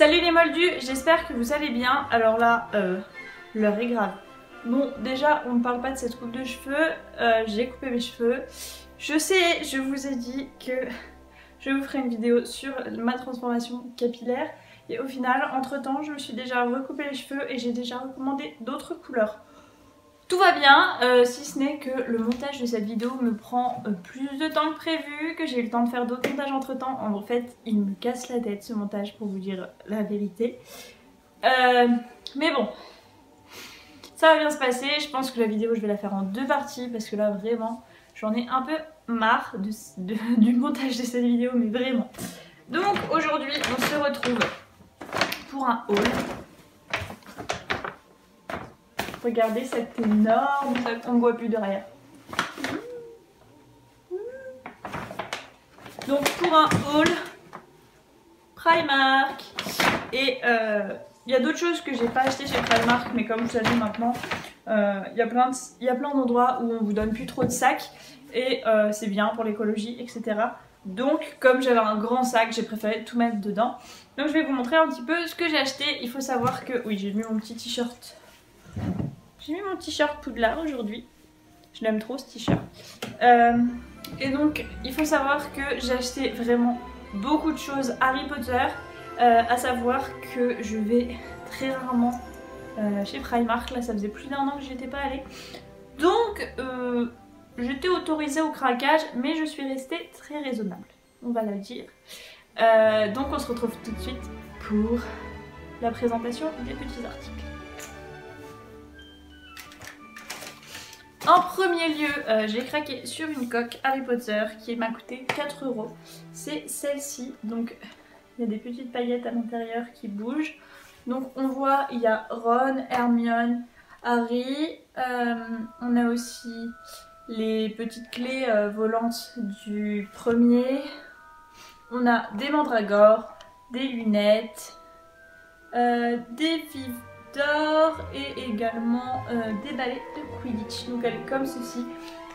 Salut les moldus, j'espère que vous allez bien. Alors là, l'heure est grave. Bon, déjà, on ne parle pas de cette coupe de cheveux. J'ai coupé mes cheveux. Je sais, je vous ai dit que je vous ferai une vidéo sur ma transformation capillaire. Et au final, entre temps, je me suis déjà recoupé les cheveux et j'ai déjà recommandé d'autres couleurs. Tout va bien, si ce n'est que le montage de cette vidéo me prend plus de temps que prévu, que j'ai eu le temps de faire d'autres montages entre temps. En fait, il me casse la tête ce montage pour vous dire la vérité. Mais bon, ça va bien se passer. Je pense que la vidéo, je vais la faire en deux parties parce que là, vraiment, j'en ai un peu marre du montage de cette vidéo, mais vraiment. Donc aujourd'hui, on se retrouve pour un haul. Regardez cet énorme sac, on ne voit plus derrière. Donc pour un haul Primark. Et il y a d'autres choses que j'ai pas acheté chez Primark, mais comme vous savez maintenant, il y a plein d'endroits où on vous donne plus trop de sacs. Et c'est bien pour l'écologie, etc. Donc comme j'avais un grand sac, j'ai préféré tout mettre dedans. Donc je vais vous montrer un petit peu ce que j'ai acheté. Il faut savoir que, oui, j'ai mis mon petit t-shirt. J'ai mis mon t-shirt Poudlard aujourd'hui. Je l'aime trop ce t-shirt. Et donc il faut savoir que j'ai acheté vraiment beaucoup de choses Harry Potter. À savoir que je vais très rarement chez Primark. Là ça faisait plus d'1 an que j'y étais pas allée. Donc j'étais autorisée au craquage, mais je suis restée très raisonnable. On va le dire. Donc on se retrouve tout de suite pour la présentation des petits articles. En premier lieu, j'ai craqué sur une coque Harry Potter qui m'a coûté 4 €. C'est celle-ci, donc il y a des petites paillettes à l'intérieur qui bougent. Donc on voit, il y a Ron, Hermione, Harry. On a aussi les petites clés volantes du premier. On a des mandragores, des lunettes, des vives d'or et également des balais de Quidditch. Donc elle est comme ceci.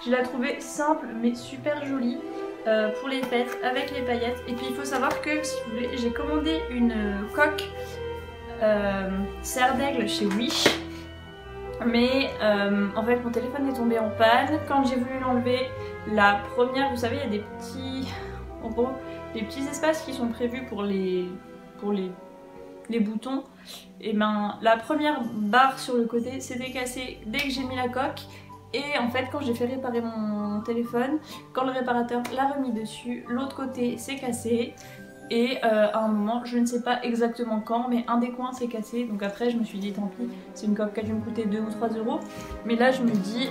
Je l'ai trouvée simple mais super jolie pour les fêtes avec les paillettes. Et puis il faut savoir que, si vous voulez, j'ai commandé une coque serre d'aigle chez Wish. Mais en fait mon téléphone est tombé en panne. Quand j'ai voulu l'enlever, la première, vous savez, il y a des petits, en gros, des petits espaces qui sont prévus pour les boutons. Et ben la première barre sur le côté s'était cassée dès que j'ai mis la coque. Et en fait quand j'ai fait réparer mon téléphone, quand le réparateur l'a remis dessus, l'autre côté s'est cassé. Et à un moment, je ne sais pas exactement quand, mais un des coins s'est cassé. Donc après je me suis dit tant pis, c'est une coque qui a dû me coûter 2 ou 3 €. Mais là je me dis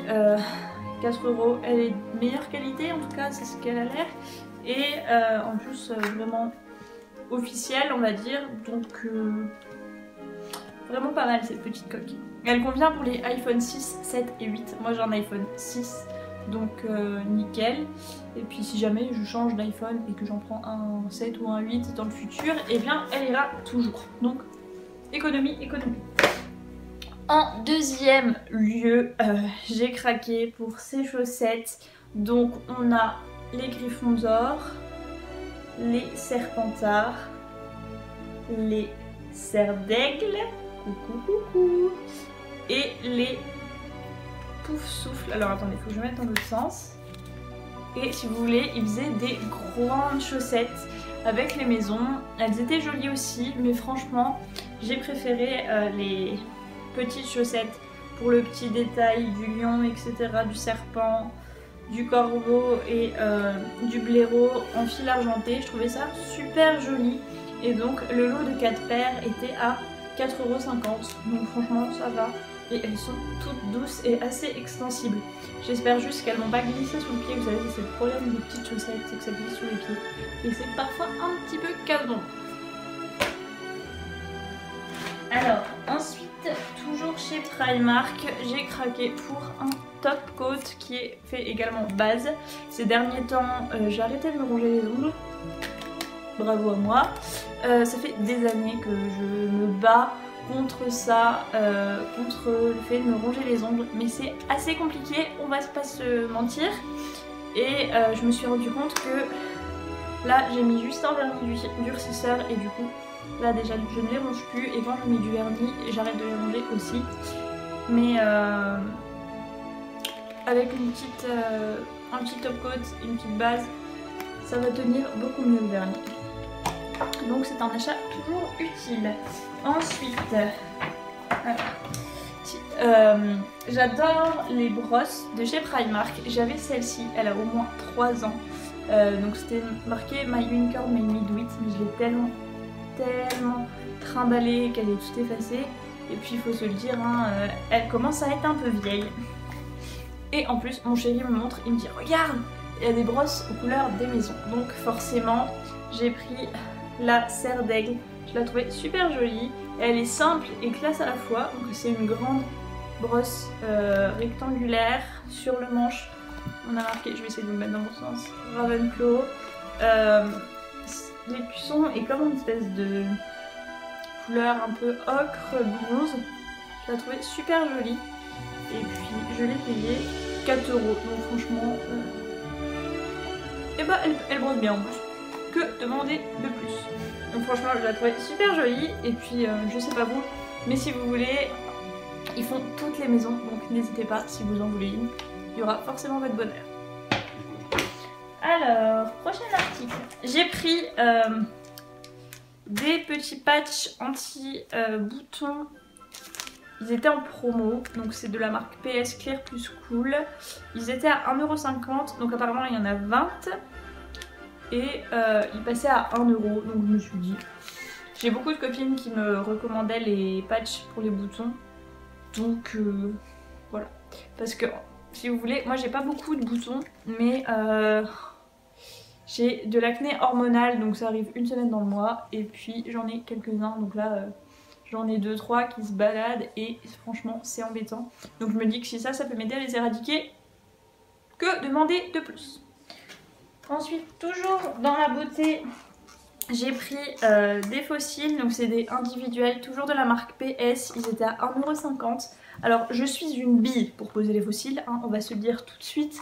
4 €, elle est de meilleure qualité, en tout cas c'est ce qu'elle a l'air. Et en plus vraiment officielle on va dire. Donc vraiment pas mal cette petite coque. Elle convient pour les iPhone 6, 7 et 8. Moi j'ai un iPhone 6, donc nickel. Et puis si jamais je change d'iPhone et que j'en prends un 7 ou un 8 dans le futur, et bien elle ira toujours. Donc économie, économie. En deuxième lieu, j'ai craqué pour ces chaussettes. Donc on a les Gryffondor, les Serpentards, les Serres d'Aigle, coucou coucou, et les Pouf Souffle. Alors attendez, il faut que je mette dans l'autre sens. Et si vous voulez, ils faisaient des grandes chaussettes avec les maisons. Elles étaient jolies aussi, mais franchement, j'ai préféré les petites chaussettes pour le petit détail du lion, etc., du serpent, du corbeau et du blaireau en fil argenté. Je trouvais ça super joli. Et donc le lot de 4 paires était à 4,50 €. Donc franchement ça va. Et elles sont toutes douces et assez extensibles. J'espère juste qu'elles n'ont pas glissé sous le pied. Vous savez, c'est le problème des petites chaussettes, c'est que ça glisse sous les pieds. Et c'est parfois un petit peu casse-bonbon. Alors ensuite, toujours chez Primark, j'ai craqué pour un top coat qui est fait également base. Ces derniers temps, j'ai arrêté de me ronger les ongles. Bravo à moi. Ça fait des années que je me bats contre ça, contre le fait de me ronger les ongles. Mais c'est assez compliqué, on va pas se mentir. Et je me suis rendu compte que là, j'ai mis juste un vernis durcisseur et du coup, Là déjà je ne les ronge plus et quand je mets du vernis j'arrête de les ronger aussi. Mais avec un petit top coat et une petite base, ça va tenir beaucoup mieux le vernis. Donc c'est un achat toujours utile. Ensuite, j'adore les brosses de chez Primark. J'avais celle-ci, elle a au moins 3 ans. Donc c'était marqué My Unicorn Made Me Do It, mais je l'ai tellement trimballée qu'elle est toute effacée. Et puis il faut se le dire, hein, elle commence à être un peu vieille. Et en plus mon chéri me montre, il me dit regarde, il y a des brosses aux couleurs des maisons. Donc forcément j'ai pris la serre d'aigle. Je la trouvais super jolie. Elle est simple et classe à la fois. Donc c'est une grande brosse rectangulaire sur le manche. On a marqué, je vais essayer de le mettre dans mon sens, Ravenclaw. L'écusson est comme une espèce de couleur un peu ocre bronze. Je la trouvais super jolie. Et puis je l'ai payée 4 €. Donc franchement, et bah elle brosse bien en plus. Que demander de plus? Donc franchement je la trouvais super jolie. Et puis je sais pas vous, mais si vous voulez, ils font toutes les maisons. Donc n'hésitez pas si vous en voulez une. Il y aura forcément votre bonheur. Alors, prochain article. J'ai pris des petits patchs anti-boutons. Ils étaient en promo, donc c'est de la marque PS Clear Plus Cool. Ils étaient à 1,50 €, donc apparemment il y en a 20. Et ils passaient à 1 €, donc je me suis dit... J'ai beaucoup de copines qui me recommandaient les patchs pour les boutons. Donc voilà. Parce que si vous voulez, moi j'ai pas beaucoup de boutons, mais j'ai de l'acné hormonal, donc ça arrive une semaine dans le mois. Et puis j'en ai quelques-uns, donc là j'en ai 2-3 qui se baladent et franchement c'est embêtant. Donc je me dis que si ça peut m'aider à les éradiquer, que demander de plus? Ensuite, toujours dans la beauté, j'ai pris des fossiles, donc c'est des individuels, toujours de la marque PS, ils étaient à 1,50 €. Alors je suis une bille pour poser les fossiles, hein, on va se le dire tout de suite.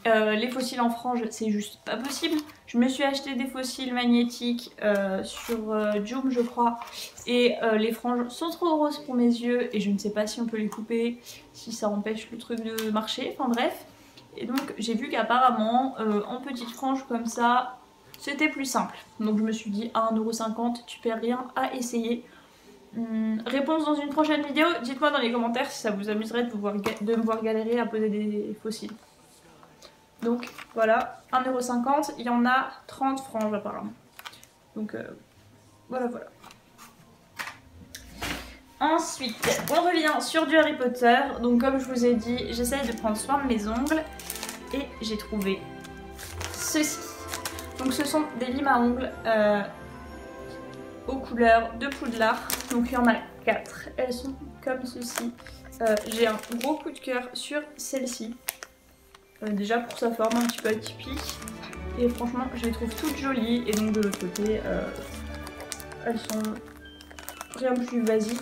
Les fossiles en frange, c'est juste pas possible. Je me suis acheté des fossiles magnétiques sur Joom je crois. Et les franges sont trop grosses pour mes yeux et je ne sais pas si on peut les couper, si ça empêche le truc de marcher, enfin bref. Et donc j'ai vu qu'apparemment en petite frange comme ça, c'était plus simple. Donc je me suis dit à 1,50 €, tu perds rien à essayer. Réponse dans une prochaine vidéo, dites-moi dans les commentaires si ça vous amuserait de me voir galérer à poser des fossiles. Donc voilà, 1,50 €, il y en a 30 franges apparemment. Donc voilà. Ensuite, on revient sur du Harry Potter. Donc comme je vous ai dit, j'essaye de prendre soin de mes ongles. Et j'ai trouvé ceci. Donc ce sont des limes à ongles aux couleurs de Poudlard. Donc il y en a 4. Elles sont comme ceci. J'ai un gros coup de cœur sur celle-ci. Déjà pour sa forme un petit peu atypique. Et franchement je les trouve toutes jolies. Et donc de l'autre côté, elles sont rien de plus basique.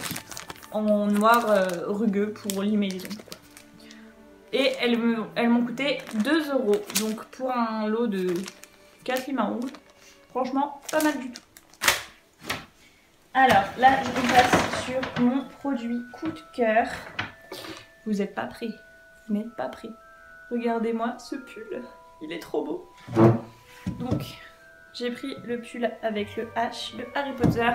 En noir rugueux pour limer les ongles. Et elles m'ont coûté 2 €. Donc pour un lot de 4 limes à ongles, franchement pas mal du tout. Alors là je vous passe sur mon produit coup de cœur. Vous n'êtes pas prêts. Vous n'êtes pas prêts. Regardez-moi ce pull. Il est trop beau. Donc j'ai pris le pull avec le H de Harry Potter,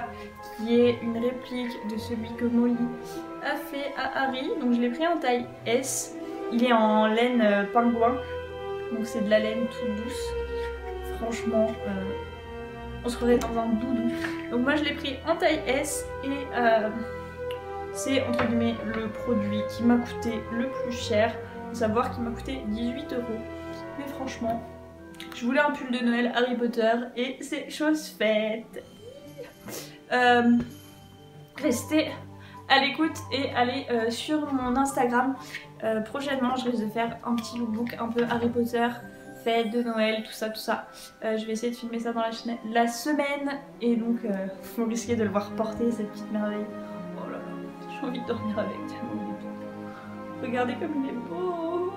qui est une réplique de celui que Molly a fait à Harry. Donc je l'ai pris en taille S. Il est en laine pingouin, donc c'est de la laine toute douce. Franchement, on se croirait dans un doudou. Donc moi je l'ai pris en taille S et c'est entre guillemets le produit qui m'a coûté le plus cher. Il faut savoir qu'il m'a coûté 18 €. Mais franchement, je voulais un pull de Noël Harry Potter et c'est chose faite. Restez à l'écoute et allez sur mon Instagram. Prochainement je risque de faire un petit lookbook un peu Harry Potter, fête de Noël, tout ça. Je vais essayer de filmer ça dans la semaine et donc vous risquez de le voir porter cette petite merveille. Oh là là, j'ai envie de dormir avec tellement il est beau. Regardez comme il est beau.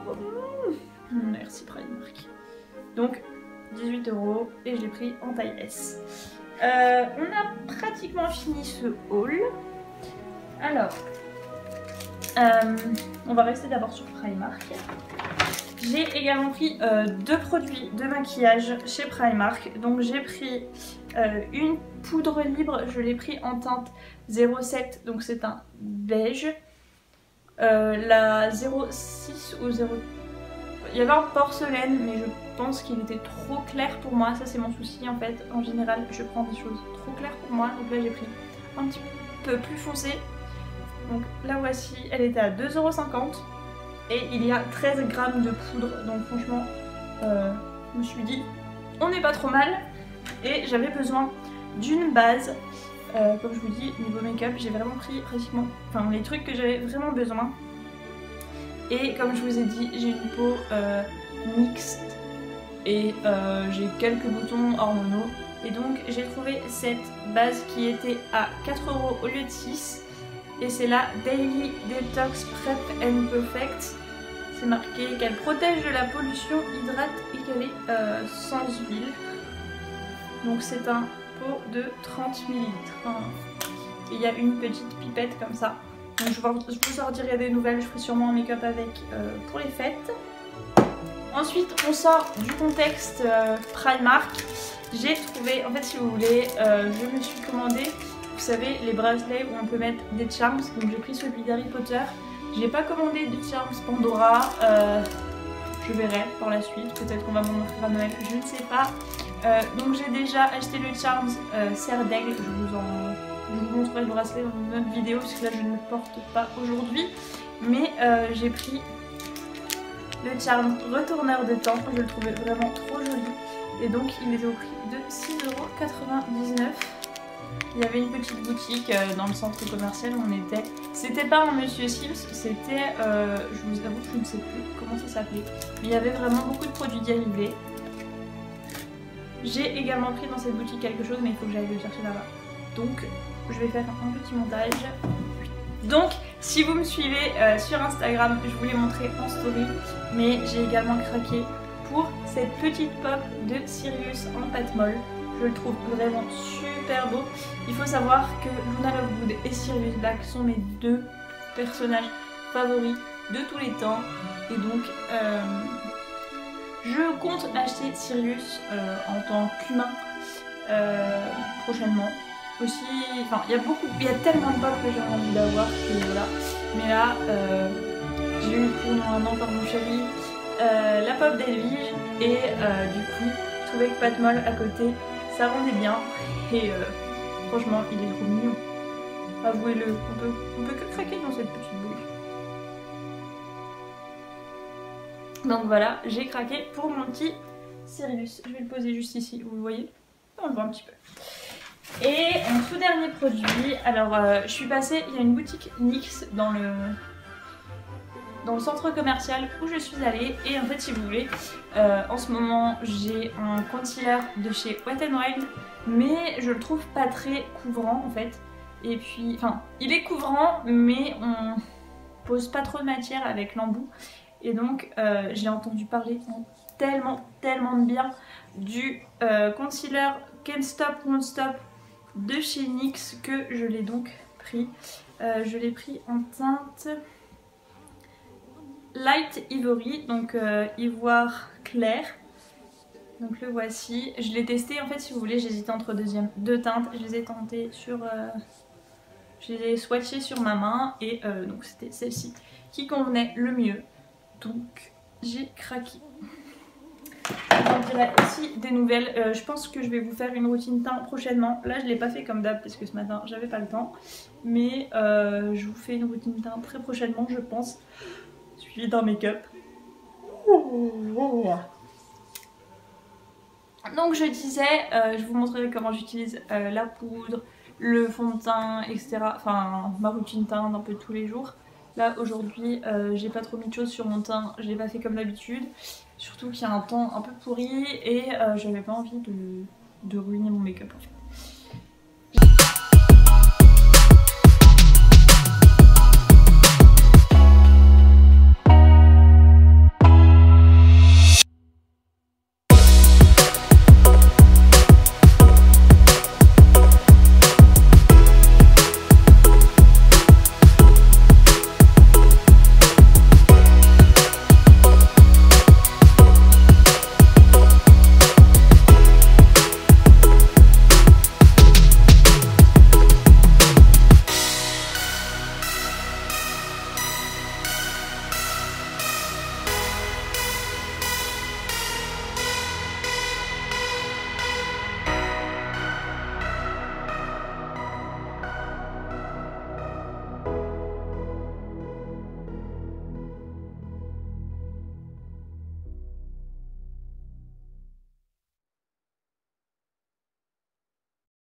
Merci Primark. Donc 18 € et je l'ai pris en taille S. On a pratiquement fini ce haul. Alors, on va rester d'abord sur Primark. J'ai également pris 2 produits de maquillage chez Primark. Donc j'ai pris une poudre libre, je l'ai pris en teinte 07, donc c'est un beige. La 06 ou 0... Il y avait un porcelaine, mais je pense qu'il était trop clair pour moi. Ça c'est mon souci en fait. En général, je prends des choses trop claires pour moi. Donc là j'ai pris un petit peu plus foncé. Donc la voici, elle était à 2,50 € et il y a 13 grammes de poudre. Donc franchement, je me suis dit, on n'est pas trop mal. Et j'avais besoin d'une base. Comme je vous dis, niveau make-up, j'ai vraiment pris pratiquement les trucs que j'avais vraiment besoin. Et comme je vous ai dit, j'ai une peau mixte et j'ai quelques boutons hormonaux. Et donc j'ai trouvé cette base qui était à 4 € au lieu de 6. Et c'est la Daily Detox Prep and Perfect. C'est marqué qu'elle protège de la pollution, hydrate et qu'elle est sans huile. Donc c'est un pot de 30 ml. Et il y a une petite pipette comme ça. Donc je vous sortirai des nouvelles, je ferai sûrement un make-up avec pour les fêtes. Ensuite on sort du contexte Primark. J'ai trouvé, en fait si vous voulez, je me suis commandé, vous savez, les bracelets où on peut mettre des charms. Donc j'ai pris celui d'Harry Potter. J'ai pas commandé de charms Pandora. Je verrai par la suite, peut-être qu'on va m'en offrir à Noël, je ne sais pas. Donc j'ai déjà acheté le charms Serre d'Aigle. Je vous montrerai le bracelet dans une autre vidéo parce que là je ne le porte pas aujourd'hui. Mais j'ai pris le charm Retourneur de temps. Je le trouvais vraiment trop joli. Et donc il était au prix de 6,99 €. Il y avait une petite boutique dans le centre commercial où on était. C'était pas un Monsieur Sims, c'était, je vous avoue que je ne sais plus comment ça s'appelait. Mais il y avait vraiment beaucoup de produits dérivés. J'ai également pris dans cette boutique quelque chose, mais il faut que j'aille le chercher là-bas. Donc je vais faire un petit montage. Donc si vous me suivez sur Instagram, je vous l'ai montré en story. Mais j'ai également craqué pour cette petite pop de Sirius en pâte molle. Je le trouve vraiment super beau. Il faut savoir que Luna Lovegood et Sirius Black sont mes 2 personnages favoris de tous les temps. Et donc je compte acheter Sirius en tant qu'humain prochainement. Aussi, il y a tellement de pop que j'ai envie d'avoir que voilà. Mais là, j'ai eu pour un an par mon chéri la pop d'Elvige et du coup, je trouvais que pâte molle à côté, ça rendait bien. Et franchement, il est trop mignon. Avouez-le, on peut que craquer dans cette petite boule. Donc voilà, j'ai craqué pour mon petit Sirius. Je vais le poser juste ici, vous le voyez? On le voit un petit peu. Et en tout dernier produit, alors je suis passée, il y a une boutique NYX dans le centre commercial où je suis allée. Et en fait si vous voulez, en ce moment j'ai un concealer de chez Wet n Wild, mais je le trouve pas très couvrant en fait. Et puis, il est couvrant mais on pose pas trop de matière avec l'embout. Et donc j'ai entendu parler tellement de bien du concealer Can't Stop Won't Stop de chez NYX que je l'ai donc pris. Je l'ai pris en teinte Light Ivory, donc ivoire clair. Donc le voici. Je l'ai testé en fait si vous voulez, j'hésitais entre deux teintes. Je les ai tentées sur... je les ai swatchées sur ma main et donc c'était celle-ci qui convenait le mieux. Donc j'ai craqué. J'en dirai aussi des nouvelles. Je pense que je vais vous faire une routine teint prochainement. Là je l'ai pas fait comme d'hab parce que ce matin j'avais pas le temps. Mais je vous fais une routine teint très prochainement je pense. Suivi d'un make-up. Donc je disais, je vous montrerai comment j'utilise la poudre, le fond de teint, etc. Enfin ma routine teint un peu tous les jours. Là aujourd'hui j'ai pas trop mis de choses sur mon teint, je l'ai pas fait comme d'habitude. Surtout qu'il y a un temps un peu pourri et j'avais pas envie de ruiner mon make-up en fait.